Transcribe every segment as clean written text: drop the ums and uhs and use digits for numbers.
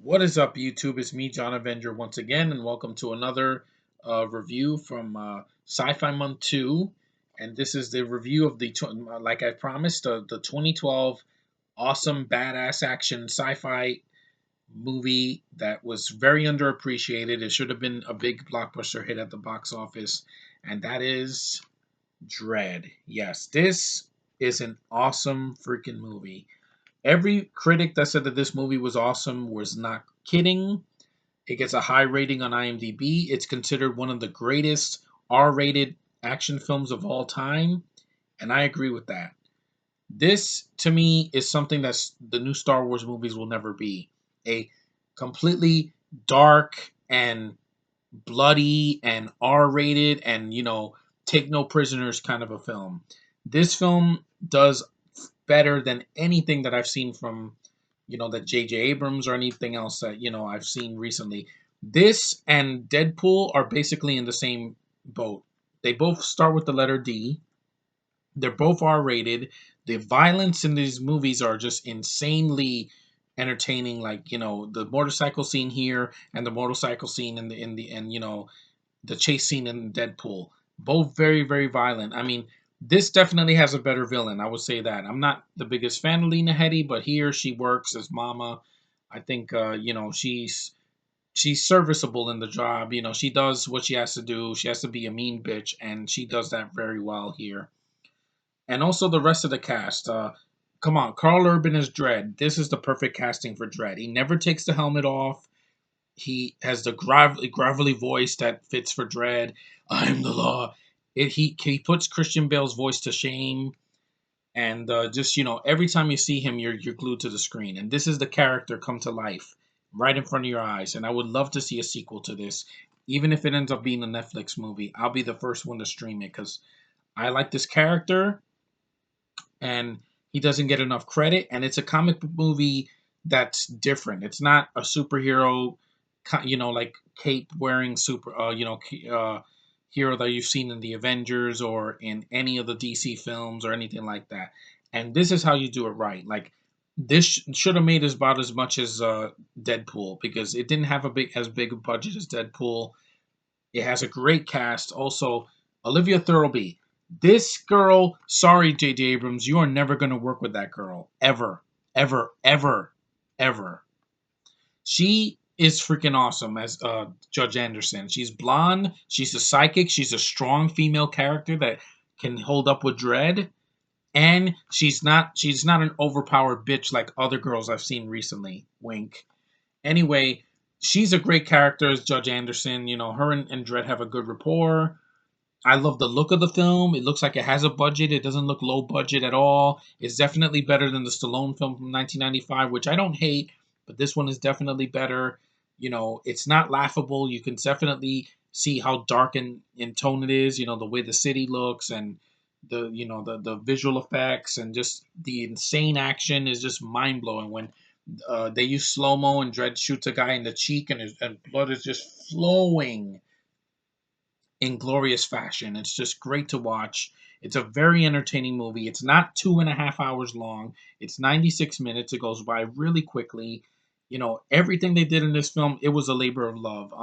What is up, YouTube? It's me, John Avenger, once again, and welcome to another review from Sci-Fi Month 2. And this is the review of like I promised, the 2012 awesome badass action sci-fi movie that was very underappreciated. It should have been a big blockbuster hit at the box office, and that is Dredd. Yes, this is an awesome freaking movie. Every critic that said that this movie was awesome was not kidding. It gets a high rating on IMDb. It's considered one of the greatest R-rated action films of all time, and I agree with that. This to me is something that the new Star Wars movies will never be. A completely dark and bloody and R-rated and take no prisoners kind of a film. This film does better than anything that I've seen from that J.J. Abrams or anything else that I've seen recently. This and Deadpool are basically in the same boat. They both start with the letter D. They're both R-rated. The violence in these movies are just insanely entertaining. Like the motorcycle scene here and the motorcycle scene in the and the chase scene in Deadpool. Both very, very violent. I mean, this definitely has a better villain. I would say that. I'm not the biggest fan of Lena Headey, but here she works as Mama. I think she's serviceable in the job. She does what she has to do. She has to be a mean bitch, and she does that very well here. And also the rest of the cast. Come on, Carl Urban is Dredd. This is the perfect casting for Dredd. He never takes the helmet off. He has the gravelly voice that fits for Dredd. I'm the law. He puts Christian Bale's voice to shame, and just every time you see him, you're glued to the screen. And this is the character come to life right in front of your eyes. And I would love to see a sequel to this, even if it ends up being a Netflix movie. I'll be the first one to stream it because I like this character, and he doesn't get enough credit. And it's a comic book movie that's different. It's not a superhero, like cape wearing hero that you've seen in the Avengers or in any of the DC films or anything like that. And this is how you do it right. Like this should have made about as much as Deadpool because it didn't have as big a budget as Deadpool. It has a great cast. Also, Olivia Thirlby. This girl, sorry, J.J. Abrams, you are never going to work with that girl. Ever. Ever. Ever. Ever. She is freaking awesome as Judge Anderson. She's blonde. She's a psychic. She's a strong female character that can hold up with Dredd. And she's not an overpowered bitch like other girls I've seen recently. Wink. Anyway, she's a great character as Judge Anderson. Her and Dredd have a good rapport. I love the look of the film. It looks like it has a budget. It doesn't look low budget at all. It's definitely better than the Stallone film from 1995, which I don't hate, but this one is definitely better. It's not laughable. You can definitely see how dark in tone it is. The way the city looks and the visual effects and just the insane action is just mind blowing when they use slow mo and Dredd shoots a guy in the cheek and blood is just flowing in glorious fashion. It's just great to watch. It's a very entertaining movie. It's not 2.5 hours long. It's 96 minutes. It goes by really quickly. Everything they did in this film, it was a labor of love.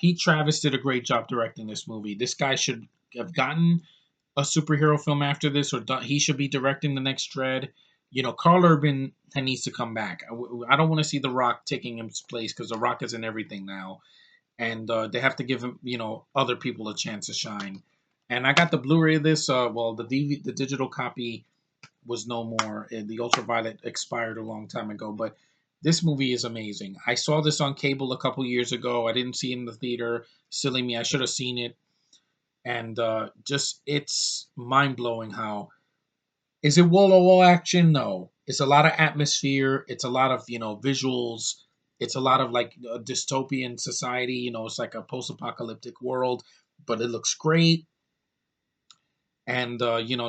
Pete Travis did a great job directing this movie. This guy should have gotten a superhero film after this, or he should be directing the next Dredd. Carl Urban needs to come back. I don't want to see The Rock taking his place because The Rock is in everything now, and they have to give him, other people a chance to shine. And I got the Blu-ray of this. Well, the digital copy was no more. The ultraviolet expired a long time ago, but this movie is amazing. I saw this on cable a couple years ago. I didn't see it in the theater. Silly me, I should have seen it. And just it's mind blowing how is it wall to wall action? No. It's a lot of atmosphere. It's a lot of, visuals. It's a lot of like a dystopian society. It's like a post apocalyptic world, but it looks great. And,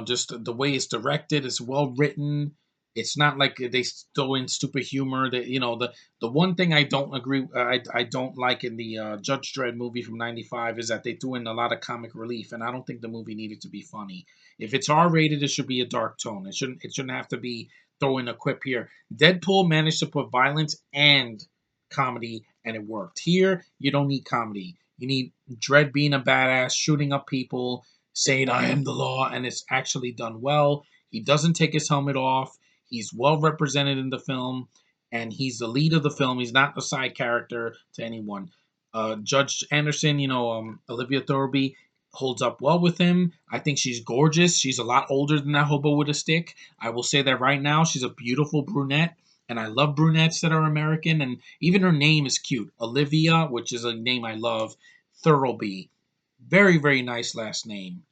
just the way it's directed is well written. It's not like they throw in stupid humor. That the one thing I don't agree, I don't like in the Judge Dredd movie from '95 is that they threw in a lot of comic relief, and I don't think the movie needed to be funny. If it's R-rated, it should be a dark tone. It shouldn't have to be throwing a quip here. Deadpool managed to put violence and comedy, and it worked. Here, you don't need comedy. You need Dredd being a badass, shooting up people, saying "I am the law," and it's actually done well. He doesn't take his helmet off. He's well represented in the film, and he's the lead of the film. He's not a side character to anyone. Judge Anderson, Olivia Thirlby holds up well with him. I think she's gorgeous. She's a lot older than that hobo with a stick. I will say that right now. She's a beautiful brunette, and I love brunettes that are American. And even her name is cute, Olivia, which is a name I love. Thirlby, very very nice last name,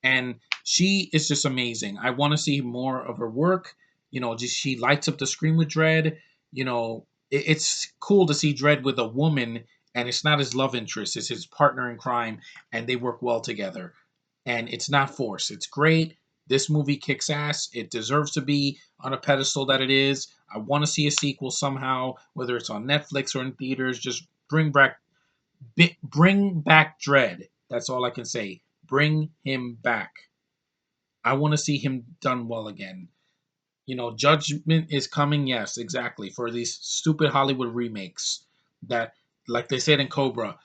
and she is just amazing. I want to see more of her work. Just she lights up the screen with Dredd. It's cool to see Dredd with a woman, and it's not his love interest; it's his partner in crime, and they work well together. And it's not forced. It's great. This movie kicks ass. It deserves to be on a pedestal that it is. I want to see a sequel somehow, whether it's on Netflix or in theaters. Just bring back Dredd. That's all I can say. Bring him back. I want to see him done well again. Judgment is coming. Yes, exactly. For these stupid Hollywood remakes that, like they said in Cobra,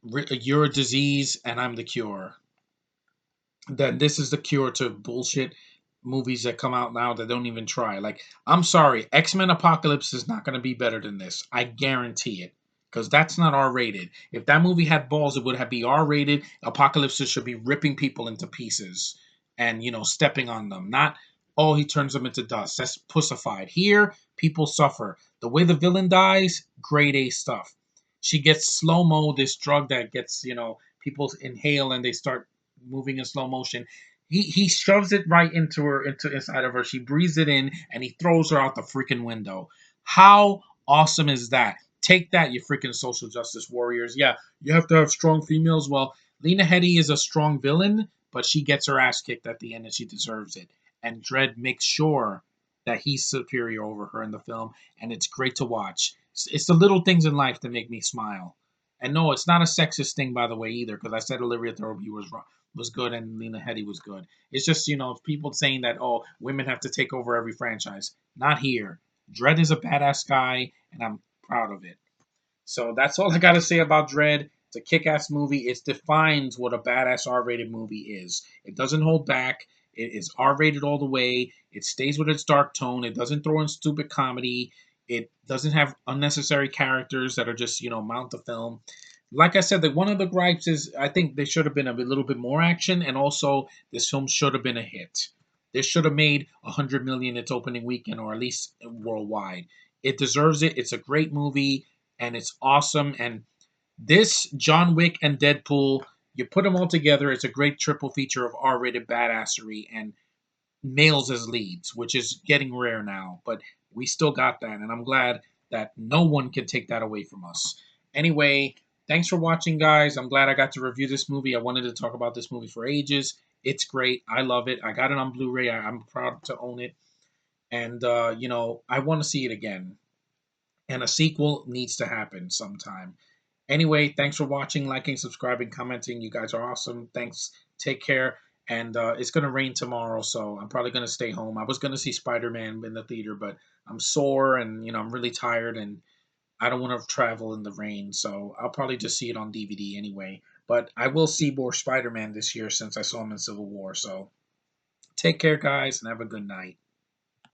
you're a disease and I'm the cure. That this is the cure to bullshit movies that come out now that don't even try. Like, I'm sorry, X Men Apocalypse is not going to be better than this. I guarantee it. Because that's not R rated. If that movie had balls, it would have be R rated. Apocalypse should be ripping people into pieces and, stepping on them. Not, oh, he turns them into dust. That's pussified. Here, people suffer. The way the villain dies, grade A stuff. She gets slow mo, this drug that gets, people inhale and they start moving in slow motion. He shoves it right into her, into inside of her. She breathes it in, and he throws her out the freaking window. How awesome is that? Take that, you freaking social justice warriors. Yeah, you have to have strong females. Well, Lena Headey is a strong villain, but she gets her ass kicked at the end, and she deserves it. And Dredd makes sure that he's superior over her in the film, and it's great to watch. It's the little things in life that make me smile. And no, it's not a sexist thing, by the way, either, because I said Olivia Thirlby was good and Lena Headey was good. It's just, people saying that, oh, women have to take over every franchise. Not here. Dredd is a badass guy, and I'm proud of it. So that's all I got to say about Dredd. It's a kick ass movie. It defines what a badass R rated movie is. It doesn't hold back. It is R rated all the way. It stays with its dark tone. It doesn't throw in stupid comedy. It doesn't have unnecessary characters that are just, mount the film. Like I said, that one of the gripes is I think there should have been a little bit more action, and also this film should have been a hit. This should have made 100 million its opening weekend, or at least worldwide. It deserves it. It's a great movie, and it's awesome. And this John Wick and Deadpool, you put them all together, it's a great triple feature of R-rated badassery and males as leads, which is getting rare now, but we still got that, and I'm glad that no one can take that away from us. Anyway, thanks for watching, guys. I'm glad I got to review this movie. I wanted to talk about this movie for ages. It's great. I love it. I got it on Blu-ray. I'm proud to own it, and I want to see it again. And a sequel needs to happen sometime. Anyway, thanks for watching, liking, subscribing, commenting. You guys are awesome. Thanks. Take care. And it's going to rain tomorrow, so I'm probably going to stay home. I was going to see Spider-Man in the theater, but I'm sore and, I'm really tired and I don't want to travel in the rain, so I'll probably just see it on DVD anyway. But I will see more Spider-Man this year since I saw him in Civil War. So take care, guys, and have a good night.